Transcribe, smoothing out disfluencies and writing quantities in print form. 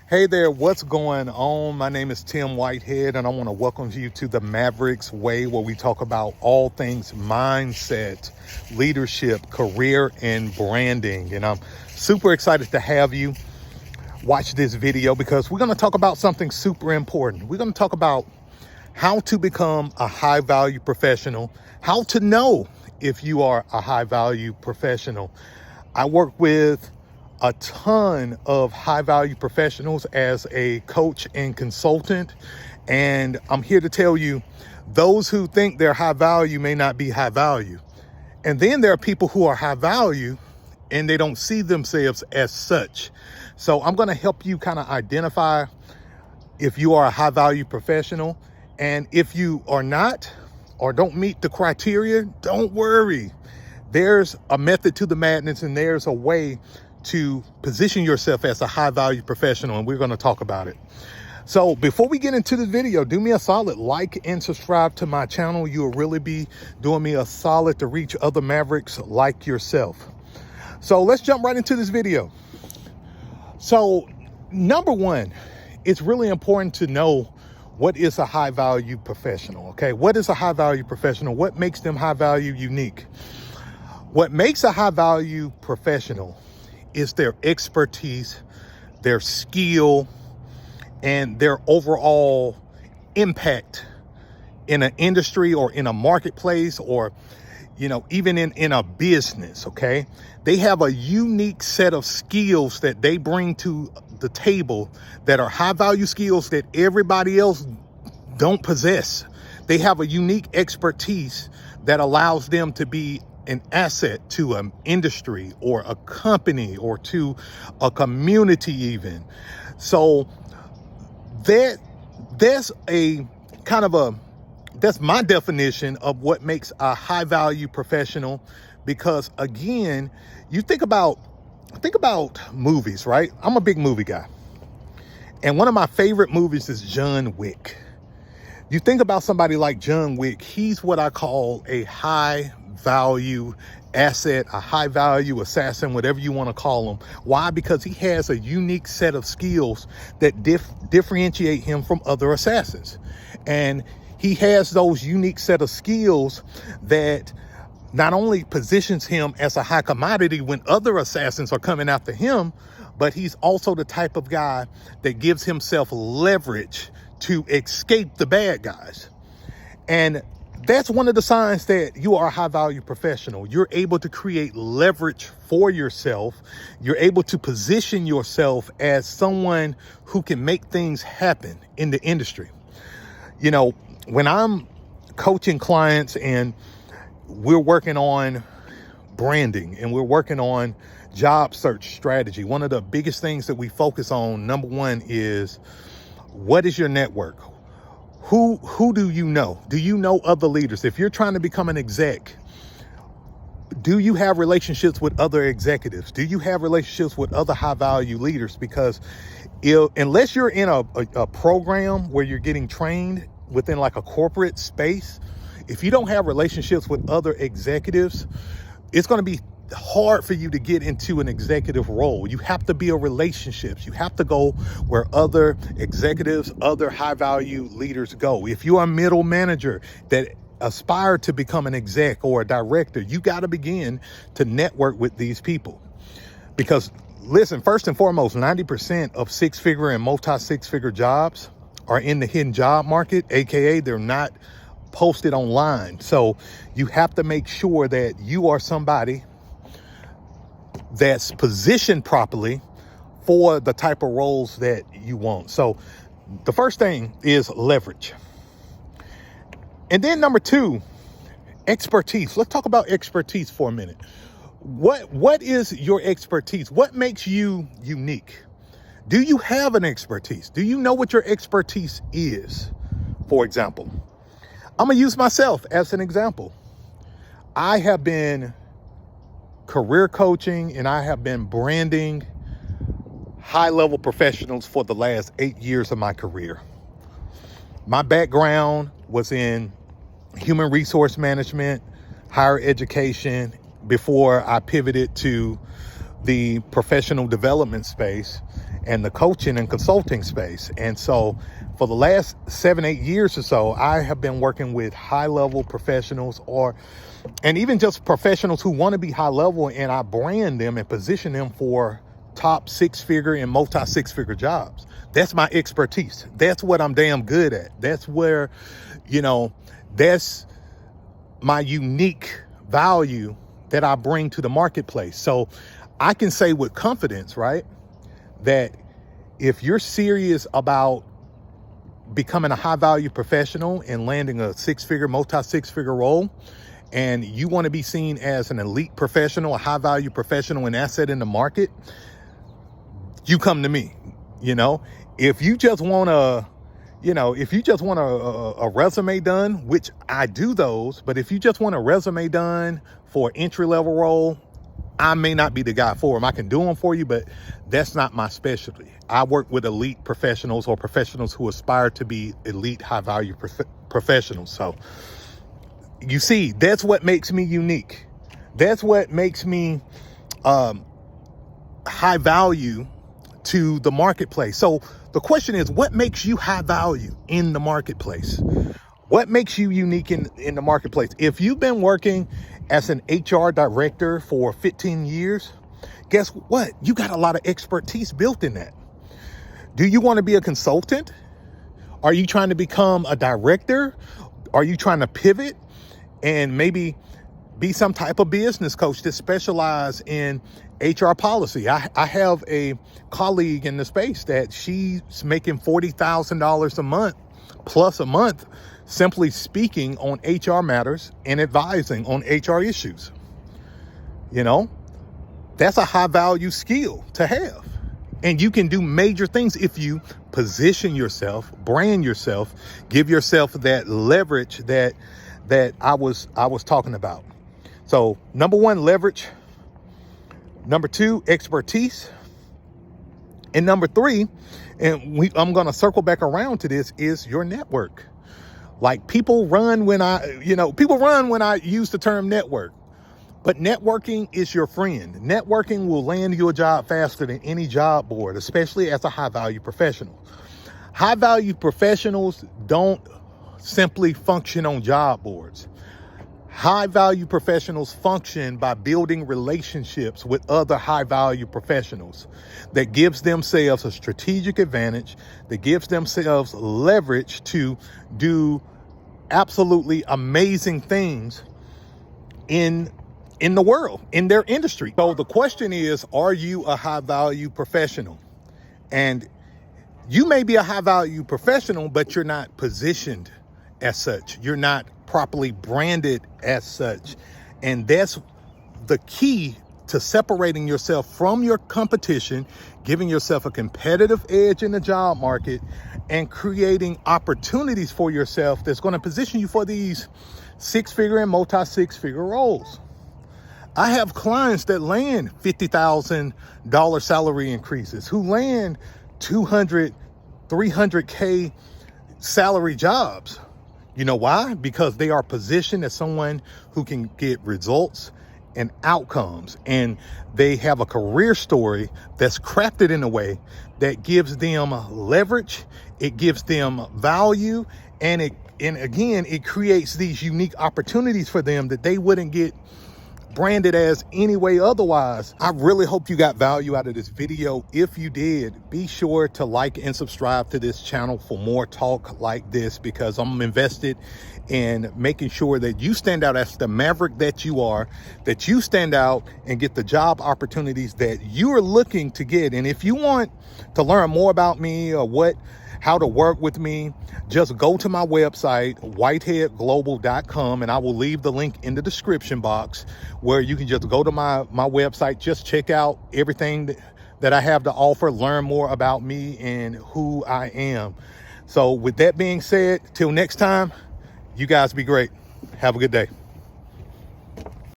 Hey there, what's going on? My name is Tim Whitehead, and I want to welcome you to the Mavericks Way, where we talk about all things mindset, leadership, career, and branding. And I'm super excited to have you watch this video because we're going to talk about something super important. We're going to talk about how to become a high value professional, how to know if you are a high value professional. I work with a ton of high value professionals as a coach and consultant. And I'm here to tell you, those who think they're high value may not be high value. And then there are people who are high value and they don't see themselves as such. So I'm going to help you kind of identify if you are a high value professional. And if you are not, or don't meet the criteria, don't worry. There's a method to the madness, and there's a way to position yourself as a high value professional, and we're going to talk about it. So before we get into the video, do me a solid, like and subscribe to my channel. You'll really be doing me a solid to reach other Mavericks like yourself. So let's jump right into this video. So number one, it's really important to know what is a high value professional. Okay, what is a high value professional? What makes them high value, unique? What makes a high value professional is their expertise, their skill, and their overall impact in an industry or in a marketplace, or even in a business. Okay, they have a unique set of skills that they bring to the table that are high value skills that everybody else don't possess. They have a unique expertise that allows them to be an asset to an industry or a company or to a community even. So that's a kind of that's my definition of what makes a high value professional. Because again, you think about movies, right? I'm a big movie guy. And one of my favorite movies is John Wick. You think about somebody like John Wick, he's what I call a high value asset, a high value assassin, whatever you want to call him. Why? Because he has a unique set of skills that differentiate him from other assassins. And he has those unique set of skills that not only positions him as a high commodity when other assassins are coming after him, but he's also the type of guy that gives himself leverage to escape the bad guys. And that's one of the signs that you are a high value professional. You're able to create leverage for yourself. You're able to position yourself as someone who can make things happen in the industry. When I'm coaching clients and we're working on branding and we're working on job search strategy, one of the biggest things that we focus on, number one, is what is your network? Who do you know? Do you know other leaders? If you're trying to become an exec, do you have relationships with other executives? Do you have relationships with other high value leaders? Because unless you're in a program where you're getting trained within like a corporate space, if you don't have relationships with other executives, it's going to be hard for you to get into an executive role. You have to be in relationships. You have to go where other executives, other high value leaders go. If you are a middle manager that aspire to become an exec or a director, you got to begin to network with these people. Because listen, first and foremost, 90% of six-figure and multi-six-figure jobs are in the hidden job market, aka they're not posted online. So you have to make sure that you are somebody that's positioned properly for the type of roles that you want. So the first thing is leverage. And then number two, expertise. Let's talk about expertise for a minute. What is your expertise? What makes you unique? Do you have an expertise? Do you know what your expertise is? For example, I'm gonna use myself as an example. I have been career coaching and I have been branding high-level professionals for the last 8 years of my career. My background was in human resource management, higher education, before I pivoted to the professional development space and the coaching and consulting space. And so for the last 7-8 years or so, I have been working with high-level professionals and even just professionals who want to be high level, and I brand them and position them for top 6-figure and multi 6-figure jobs. That's my expertise. That's what I'm damn good at. That's where, that's my unique value that I bring to the marketplace. So I can say with confidence, right, that if you're serious about becoming a high value professional and landing a 6-figure, multi 6-figure role, and you want to be seen as an elite professional, a high value professional, an asset in the market, you come to me. If you just want a resume done, which I do those, but if you just want a resume done for an entry-level role, I may not be the guy for them. I can do them for you, but that's not my specialty. I work with elite professionals or professionals who aspire to be elite, high-value professionals. So you see, that's what makes me unique. That's what makes me high value to the marketplace. So the question is, what makes you high value in the marketplace? What makes you unique in the marketplace? If you've been working as an HR director for 15 years, guess what? You got a lot of expertise built in that. Do you want to be a consultant? Are you trying to become a director? Are you trying to pivot and maybe be some type of business coach that specialize in HR policy? I have a colleague in the space that she's making $40,000 a month plus a month simply speaking on HR matters and advising on HR issues. That's a high value skill to have. And you can do major things if you position yourself, brand yourself, give yourself that leverage that I was talking about. So number 1, leverage. Number 2, expertise. And number 3, I'm going to circle back around to this, is your network. Like people run when I use the term network, but networking is your friend. Networking will land you a job faster than any job board, especially as a high value professional. High value professionals don't simply function on job boards. High value professionals function by building relationships with other high value professionals that gives themselves a strategic advantage, that gives themselves leverage to do absolutely amazing things in the world, in their industry. So the question is, are you a high value professional? And you may be a high value professional, but you're not positioned as such. You're not properly branded as such. And that's the key to separating yourself from your competition, giving yourself a competitive edge in the job market, and creating opportunities for yourself that's going to position you for these 6-figure and multi 6-figure roles. I have clients that land $50,000 salary increases, who land 200, 300K salary jobs. You know why? Because they are positioned as someone who can get results and outcomes, and they have a career story that's crafted in a way that gives them leverage, it gives them value, and again, it creates these unique opportunities for them that they wouldn't get branded as any way otherwise. I really hope you got value out of this video. If you did, be sure to like and subscribe to this channel for more talk like this, because I'm invested in making sure that you stand out as the maverick that you are, that you stand out and get the job opportunities that you are looking to get. And if you want to learn more about me or how to work with me, just go to my website, whiteheadglobal.com, and I will leave the link in the description box where you can just go to my website, just check out everything that I have to offer, learn more about me and who I am. So with that being said, till next time, you guys be great. Have a good day.